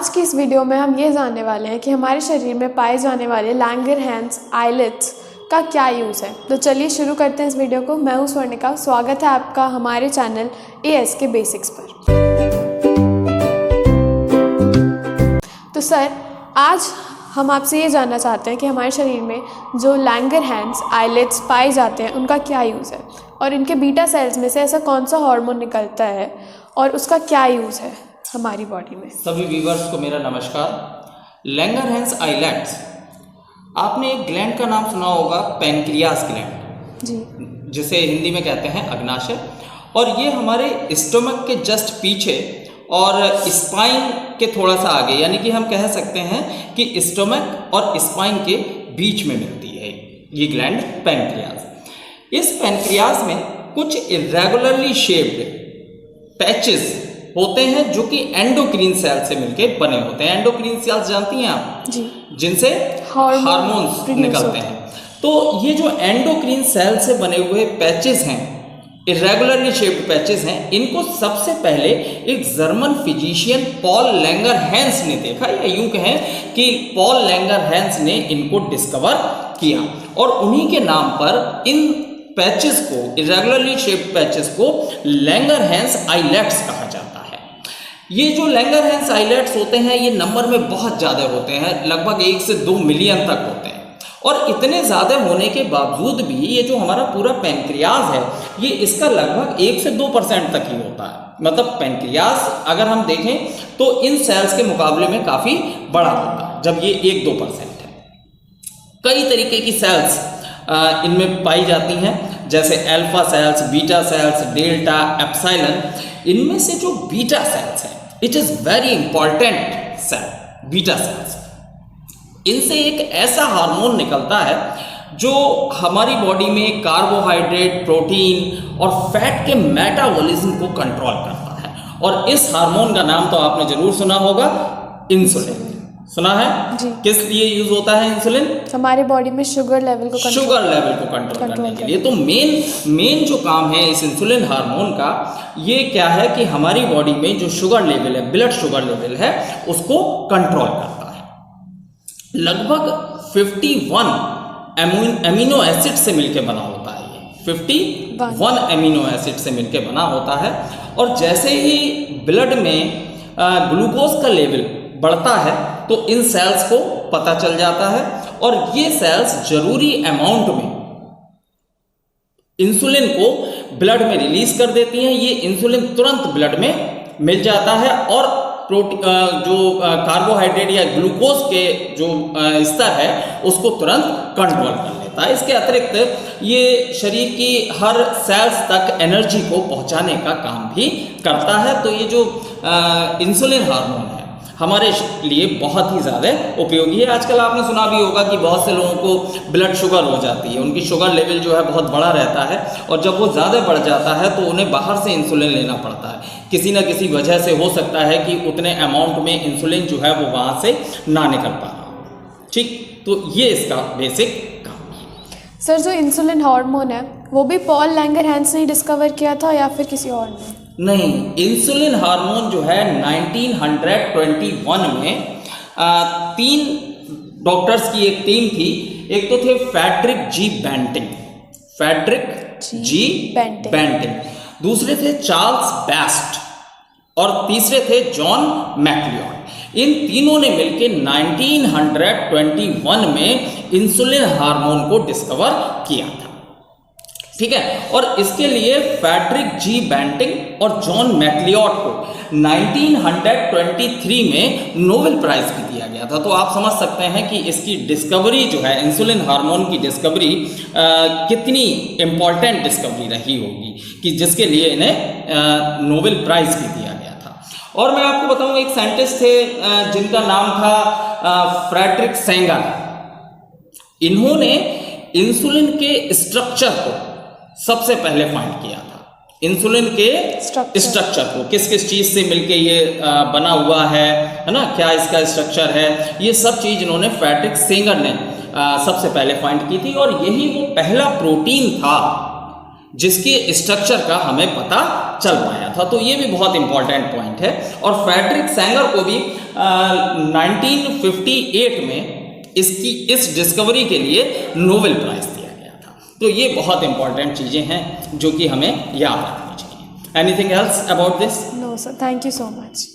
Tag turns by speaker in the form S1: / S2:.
S1: आज की इस वीडियो में हम ये जानने वाले हैं कि हमारे शरीर में पाए जाने वाले लैंगरहैंस आइलेट्स का क्या यूज़ है। तो चलिए शुरू करते हैं इस वीडियो को। मैं हूँ स्वर्णिका, स्वागत है आपका हमारे चैनल ASK बेसिक्स पर। तो सर, आज हम आपसे ये जानना चाहते हैं कि हमारे शरीर में जो लैंगरहैंस आइलेट्स पाए जाते हैं उनका क्या यूज़ है, और इनके बीटा सेल्स में से ऐसा कौन सा हार्मोन निकलता है और उसका क्या यूज़ है हमारी बॉडी में।
S2: सभी व्यूवर्स को मेरा नमस्कार। लैंगरहैंस आइलेट्स, आपने एक ग्लैंड का नाम सुना होगा, पैनक्रियास ग्लैंड
S1: जी,
S2: जिसे हिंदी में कहते हैं अग्नाशय। और ये हमारे स्टोमक के जस्ट पीछे और स्पाइन के थोड़ा सा आगे, यानी कि हम कह सकते हैं कि स्टोमक और स्पाइन के बीच में मिलती है ये ग्लैंड पैनक्रियास। इस पैनक्रियास में कुछ इरेगुलरली शेप्ड पैचेस होते हैं जो कि एंडोक्रीन सेल से मिलके बने होते हैं। एंडोक्रीन सेल्स जानती हैं आप
S1: जी,
S2: जिनसे हार्मोन्स निकलते हैं। तो ये जो एंडोक्रीन सेल से बने हुए पैचेस हैं, इरेगुलरली शेप्ड पैचेस हैं, इनको सबसे पहले एक जर्मन फिजिशियन पॉल लैंगरहैंस ने देखा, या यूं कहें कि पॉल लैंगरहैंस ने इनको डिस्कवर किया, और उन्हीं के नाम पर इन पैचेस को, इरेगुलरली शेप्ड पैचेस को लैंगरहैंस आइलेट्स कहा जाता है। ये जो लैंगरहैंस आइलेट्स होते हैं ये नंबर में बहुत ज़्यादा होते हैं, लगभग 1 से 2 मिलियन तक होते हैं। और इतने ज़्यादा होने के बावजूद भी ये जो हमारा पूरा पैनक्रियास है ये इसका लगभग 1 से 2% तक ही होता है। मतलब पैनक्रियास अगर हम देखें तो इन सेल्स के मुकाबले में काफ़ी बड़ा होता है जब ये 1-2% है। कई तरीके की सेल्स इनमें पाई जाती हैं, जैसे alpha cells, beta cells, delta, epsilon. इनमें से जो बीटा सेल्स है, it is very important cell, beta cells. इनसे एक ऐसा हार्मोन निकलता है जो हमारी बॉडी में कार्बोहाइड्रेट, प्रोटीन और फैट के मेटाबॉलिज्म को कंट्रोल करता है। और इस हार्मोन का नाम तो आपने जरूर सुना होगा, इंसुलिन। सुना है
S1: जी।
S2: किस लिए यूज होता है इंसुलिन?
S1: हमारी बॉडी में शुगर लेवल को
S2: कंट्रोल करने के लिए। तो मेन जो काम है इस इंसुलिन हार्मोन का, ये क्या है कि हमारी बॉडी में जो शुगर लेवल है, ब्लड शुगर लेवल है, उसको कंट्रोल करता है। लगभग 51 एमिनो एसिड से मिलकर बना होता है ये, 51 एमिनो एसिड से मिलकर बना होता है। और जैसे ही ब्लड में ग्लूकोज का लेवल बढ़ता है तो इन सेल्स को पता चल जाता है, और ये सेल्स जरूरी अमाउंट में इंसुलिन को ब्लड में रिलीज कर देती हैं। ये इंसुलिन तुरंत ब्लड में मिल जाता है और जो कार्बोहाइड्रेट या ग्लूकोज के जो स्तर है उसको तुरंत कंट्रोल कर लेता है। इसके अतिरिक्त ये शरीर की हर सेल्स तक एनर्जी को पहुंचाने का काम भी करता है। तो ये जो इंसुलिन हार्मोन है हमारे लिए बहुत ही ज़्यादा उपयोगी है। आजकल आपने सुना भी होगा कि बहुत से लोगों को ब्लड शुगर हो जाती है, उनकी शुगर लेवल जो है बहुत बड़ा रहता है, और जब वो ज़्यादा बढ़ जाता है तो उन्हें बाहर से इंसुलिन लेना पड़ता है। किसी न किसी वजह से हो सकता है कि उतने अमाउंट में इंसुलिन जो है वो वहाँ से ना निकल पा रहा। ठीक, तो ये इसका बेसिक काम है।
S1: सर, जो इंसुलिन हार्मोन है वो भी पॉल लैंगरहैंस ने डिस्कवर किया था या फिर किसी और ने?
S2: नहीं, इंसुलिन हार्मोन जो है 1921 में 3 डॉक्टर्स की एक टीम थी। एक तो थे फ्रेडरिक जी बेंटिंग, दूसरे थे चार्ल्स बेस्ट, और तीसरे थे जॉन मैक्लिओड। इन तीनों ने मिलकर 1921 में इंसुलिन हार्मोन को डिस्कवर किया था। ठीक है, और इसके लिए फ्रेडरिक जी बेंटिंग और जॉन मैक्लिओड को 1923 में नोबेल प्राइज भी दिया गया था। तो आप समझ सकते हैं कि इसकी डिस्कवरी जो है, इंसुलिन हार्मोन की डिस्कवरी कितनी इम्पॉर्टेंट डिस्कवरी रही होगी कि जिसके लिए इन्हें नोबेल प्राइज भी दिया गया था। और मैं आपको बताऊं, एक साइंटिस्ट थे जिनका नाम था फ्रेडरिक सेंगर। इन्होंने इंसुलिन के स्ट्रक्चर को सबसे पहले फाइंड किया था। इंसुलिन के स्ट्रक्चर को, किस किस चीज से मिलके ये बना हुआ है ना, क्या इसका स्ट्रक्चर है, ये सब चीज इन्होंने फ्रेडरिक सेंगर ने सबसे पहले फाइंड की थी। और यही वो पहला प्रोटीन था जिसके स्ट्रक्चर का हमें पता चल पाया था। तो ये भी बहुत इंपॉर्टेंट पॉइंट है। और फ्रेडरिक सैंगर को भी 1958 में इस डिस्कवरी के लिए नोबेल प्राइज दिया गया था। तो ये बहुत इंपॉर्टेंट चीज़ें हैं जो कि हमें याद रखनी चाहिए। Anything else about this?
S1: No sir, thank you so much.